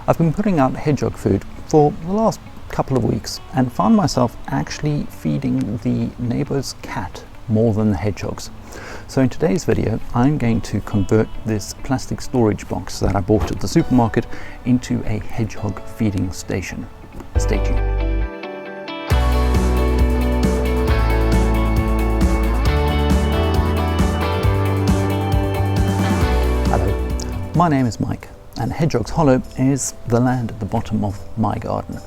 I've been putting out hedgehog food for the last couple of weeks and found myself actually feeding the neighbor's cat more than the hedgehogs. So in today's video, I'm going to convert this plastic storage box that I bought at the supermarket into a hedgehog feeding station. Stay tuned. Hello, my name is Mike, and Hedgehog's Hollow is the land at the bottom of my garden.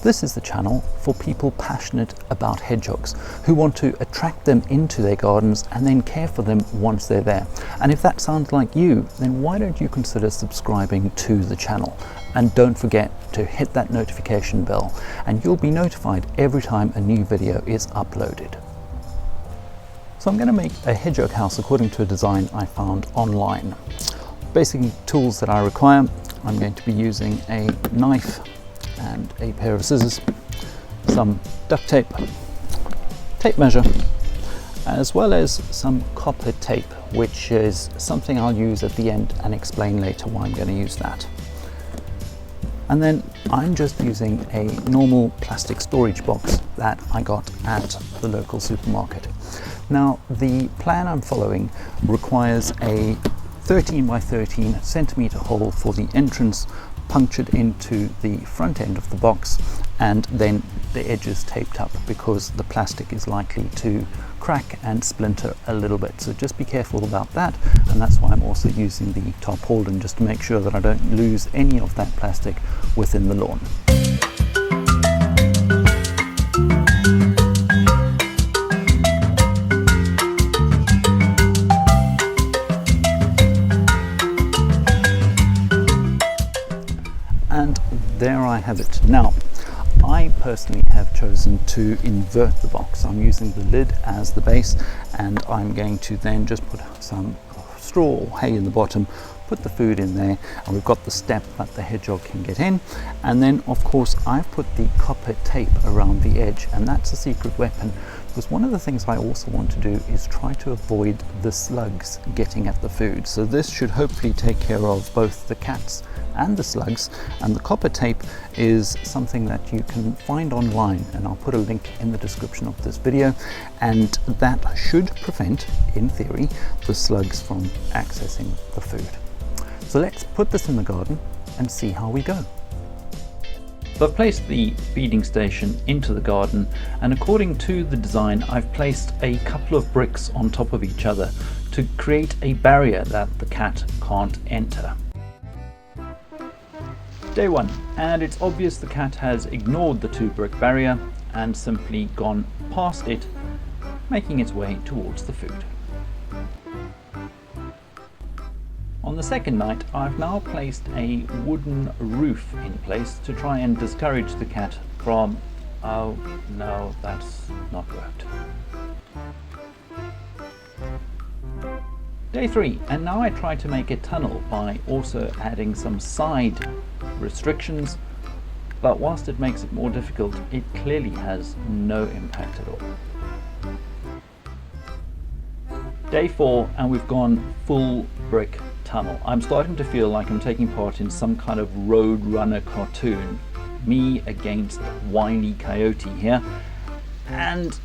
This is the channel for people passionate about hedgehogs who want to attract them into their gardens and then care for them once they're there. And if that sounds like you, then why don't you consider subscribing to the channel? And don't forget to hit that notification bell and you'll be notified every time a new video is uploaded. So I'm going to make a hedgehog house according to a design I found online. Basic tools that I require: I'm going to be using a knife and a pair of scissors, some duct tape, tape measure, as well as some copper tape, which is something I'll use at the end and explain later why I'm going to use that. And then I'm just using a normal plastic storage box that I got at the local supermarket. Now, the plan I'm following requires a 13 by 13 centimeter hole for the entrance, punctured into the front end of the box, and then the edges taped up because the plastic is likely to crack and splinter a little bit. So just be careful about that, and that's why I'm also using the tarpaulin, just to make sure that I don't lose any of that plastic within the lawn. And there I have it. Now, I personally have chosen to invert the box. I'm using the lid as the base, and I'm going to then just put some straw or hay in the bottom, put the food in there, and we've got the step that the hedgehog can get in. And then of course I've put the copper tape around the edge, and that's a secret weapon, because one of the things I also want to do is try to avoid the slugs getting at the food. So this should hopefully take care of both the cats and the slugs, and the copper tape is something that you can find online, and I'll put a link in the description of this video, and that should prevent, in theory, the slugs from accessing the food. So let's put this in the garden and see how we go. So I've placed the feeding station into the garden, and according to the design I've placed a couple of bricks on top of each other to create a barrier that the cat can't enter. Day one, and it's obvious the cat has ignored the 2-brick barrier and simply gone past it, making its way towards the food. On the second night, I've now placed a wooden roof in place to try and discourage the cat from... oh no, that's not worked. Day 3, and now I try to make a tunnel by also adding some side restrictions, but whilst it makes it more difficult, it clearly has no impact at all. Day 4, and we've gone full brick tunnel. I'm starting to feel like I'm taking part in some kind of Road Runner cartoon, me against Wile E. Coyote here, and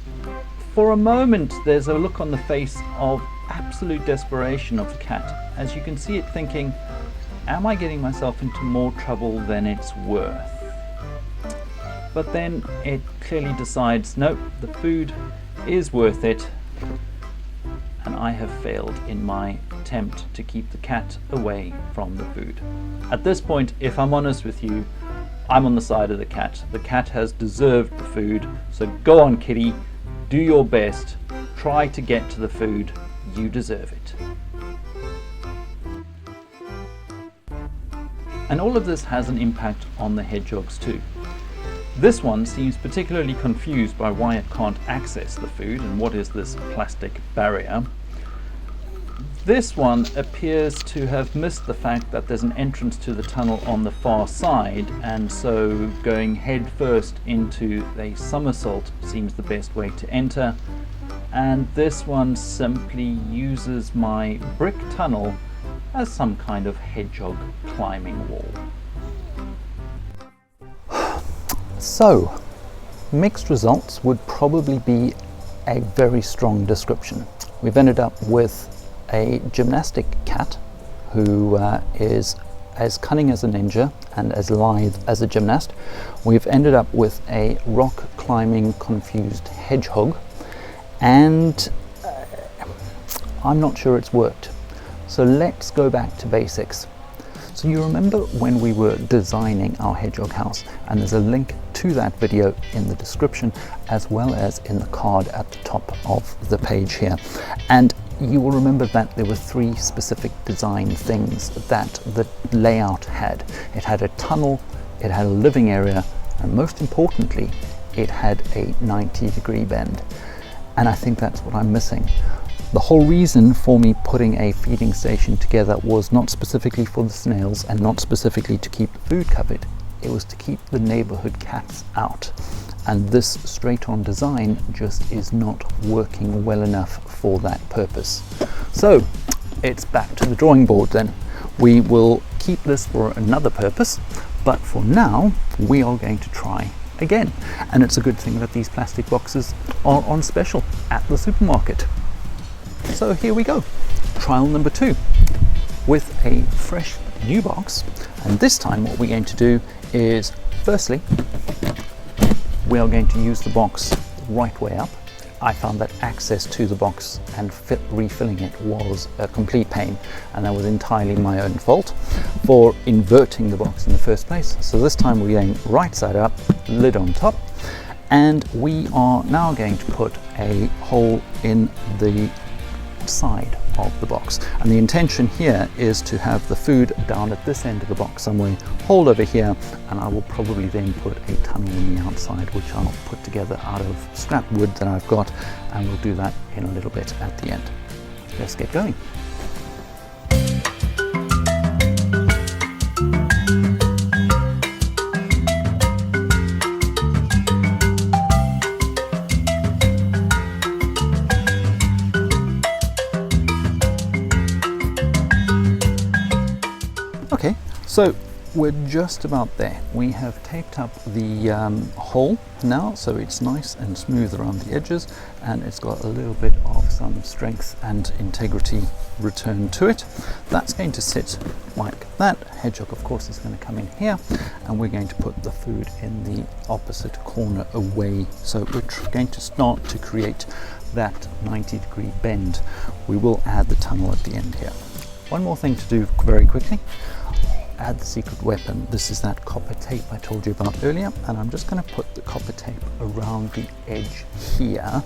for a moment there's a look on the face of absolute desperation of the cat, as you can see it thinking, am I getting myself into more trouble than it's worth? But then it clearly decides, nope, the food is worth it, and I have failed in my attempt to keep the cat away from the food. At this point, if I'm honest with you, I'm on the side of the cat. The cat has deserved the food, so go on kitty, do your best, try to get to the food, you deserve it. And all of this has an impact on the hedgehogs too. This one seems particularly confused by why it can't access the food and what is this plastic barrier. This one appears to have missed the fact that there's an entrance to the tunnel on the far side, and so going head first into a somersault seems the best way to enter. And this one simply uses my brick tunnel as some kind of hedgehog climbing wall. So, mixed results would probably be a very strong description. We've ended up with a gymnastic cat who is as cunning as a ninja and as lithe as a gymnast. We've ended up with a rock climbing confused hedgehog, and I'm not sure it's worked. So let's go back to basics. So you remember when we were designing our hedgehog house, and there's a link to that video in the description as well as in the card at the top of the page here. And you will remember that there were 3 specific design things that the layout had. It had a tunnel, it had a living area, and most importantly, it had a 90-degree bend. And I think that's what I'm missing. The whole reason for me putting a feeding station together was not specifically for the snails and not specifically to keep the food covered. It was to keep the neighborhood cats out. And this straight-on design just is not working well enough for that purpose. So it's back to the drawing board then. We will keep this for another purpose, but for now we are going to try again. And it's a good thing that these plastic boxes are on special at the supermarket. So here we go, trial number 2 with a fresh new box. And this time what we're going to do is, firstly, we are going to use the box right way up. I found that access to the box and refilling it was a complete pain, and that was entirely my own fault for inverting the box in the first place. So this time we're going right side up, lid on top, and we are now going to put a hole in the side of the box, and the intention here is to have the food down at this end of the box somewhere, hold over here, and I will probably then put a tunnel on the outside which I'll put together out of scrap wood that I've got, and we'll do that in a little bit at the end. Let's get going. Okay, so we're just about there. We have taped up the hole now, so it's nice and smooth around the edges, and it's got a little bit of some strength and integrity return to it. That's going to sit like that. Hedgehog, of course, is going to come in here, and we're going to put the food in the opposite corner away. So we're going to start to create that 90-degree bend. We will add the tunnel at the end here. One more thing to do very quickly. Add the secret weapon. This is that copper tape I told you about earlier, and I'm just going to put the copper tape around the edge here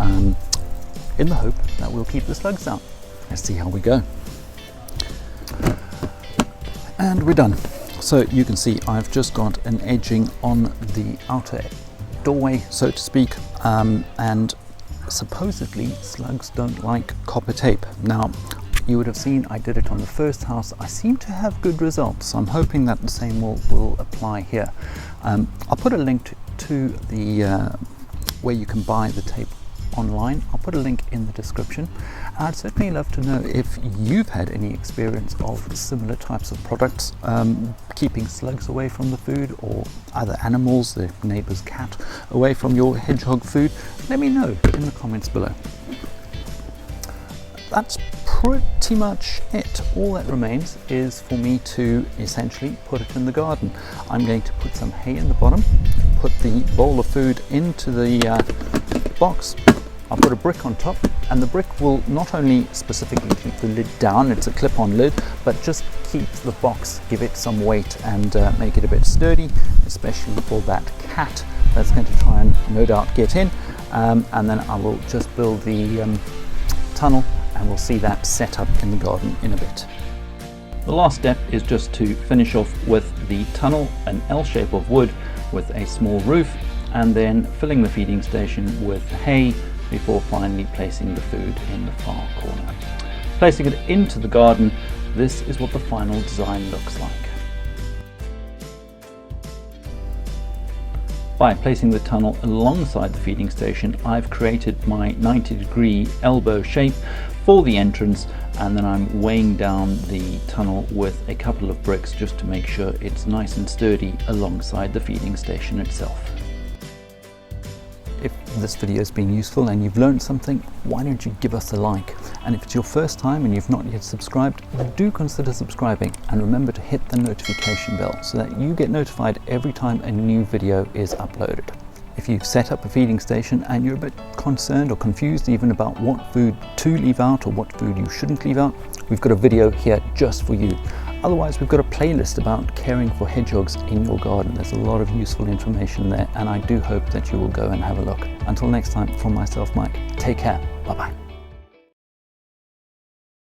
in the hope that we'll keep the slugs out. Let's see how we go. And we're done. So you can see I've just got an edging on the outer doorway, so to speak, and supposedly slugs don't like copper tape. Now, you would have seen I did it on the first house. I seem to have good results. I'm hoping that the same will apply here. I'll put a link to the where you can buy the tape online. I'll put a link in the description. I'd certainly love to know if you've had any experience of similar types of products, keeping slugs away from the food, or other animals, the neighbor's cat, away from your hedgehog food. Let me know in the comments below. That's pretty much it. All that remains is for me to essentially put it in the garden. I'm going to put some hay in the bottom, put the bowl of food into the box. I'll put a brick on top, and the brick will not only specifically keep the lid down, it's a clip-on lid, but just keep the box, give it some weight, and make it a bit sturdy, especially for that cat that's going to try and no doubt get in. And then I will just build the tunnel, and we'll see that set up in the garden in a bit. The last step is just to finish off with the tunnel, an L shape of wood with a small roof, and then filling the feeding station with hay before finally placing the food in the far corner. Placing it into the garden, this is what the final design looks like. By placing the tunnel alongside the feeding station, I've created my 90-degree elbow shape for the entrance, and then I'm weighing down the tunnel with a couple of bricks just to make sure it's nice and sturdy alongside the feeding station itself. If this video has been useful and you've learned something, why don't you give us a like? And if it's your first time and you've not yet subscribed, do consider subscribing, and remember to hit the notification bell so that you get notified every time a new video is uploaded. If you've set up a feeding station and you're a bit concerned or confused even about what food to leave out or what food you shouldn't leave out, we've got a video here just for you. Otherwise, we've got a playlist about caring for hedgehogs in your garden. There's a lot of useful information there, and I do hope that you will go and have a look. Until next time, from myself, Mike, take care. Bye-bye.